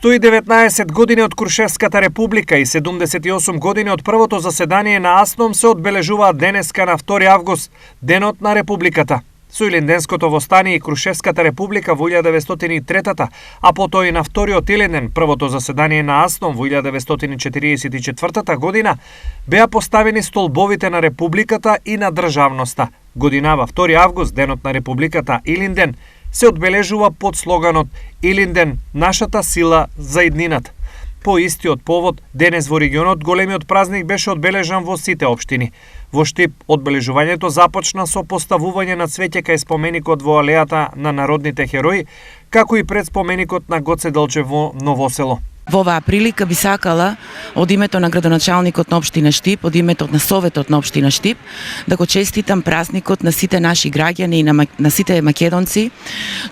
119 години од Крушевската република и 78 години од првото заседание на АСНОМ се одбележуваат денеска на 2 август, денот на републиката. Со Илинденското востание и Крушевската република во 1903, а потоа и на вториот Илинден, првото заседание на АСНОМ во 1944 година, беа поставени столбовите на републиката и на државноста. Годинава 2 август, денот на републиката Илинден, се одбележува под слоганот Илинден, нашата сила за иднината. По истиот повод, денес во регионот големиот празник беше одбележан во сите општини. Во Штип, одбележувањето започна со поставување на цвеќе кај споменикот во алејата на народните херои, како и пред споменикот на Гоце Делчев во Новосело. Во оваа прилика би сакала од името на градоначалникот на општина Штип, од името на Советот на општина Штип, да го честитам празникот на сите наши граѓани и на сите македонци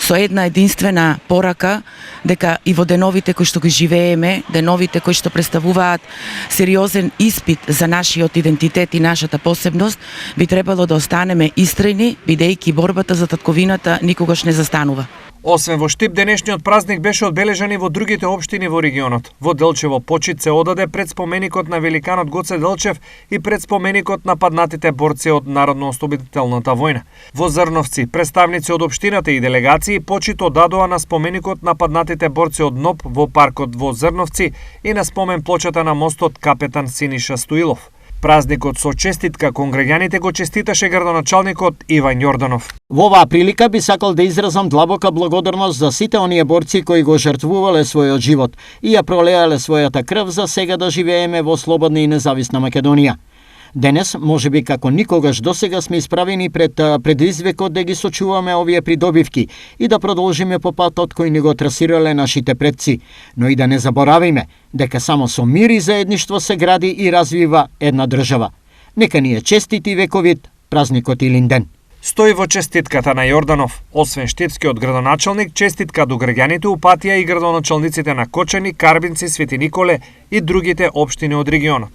со една единствена порака дека и во деновите кои што ги живееме, деновите кои што представуваат сериозен испит за нашиот идентитет и нашата посебност, би требало да останеме истрајни, бидејќи борбата за татковината никогаш не застанува. Освен во Штип, денешниот празник беше одбележан и во другите општини во регионот. Во Делчево почит се одаде пред споменикот на великанот Гоце Делчев и пред споменикот на паднатите борци од Народно-ослободителната војна. Во Зрновци, представници од општината и делегации почит одадоа на споменикот на паднатите борци од НОП во паркот во Зрновци и на спомен плочата на мостот Капетан Синиша Стоилов. Празникот со честитка кон граѓаните го честиташе градоначалникот Иван Јорданов. Во оваа прилика би сакал да изразам длабока благодарност за сите оние борци кои го жртвувале својот живот и ја пролеале својата крв за сега да живееме во слободна и независна Македонија. Денес, можеби како никогаш досега, сме исправени пред предизвикот да ги сочуваме овие придобивки и да продолжиме по патот кој ни го трасирале нашите предци, но и да не заборавиме дека само со мир и заедништво се гради и развива една држава. Нека ни е честит и вековит празникот Илинден. Стои во честитката на Јорданов. Освен штипскиот градоначалник, честитка до граѓаните упатија и градоначалниците на Кочани, Карбинци, Свети Николе и другите општини од регионот.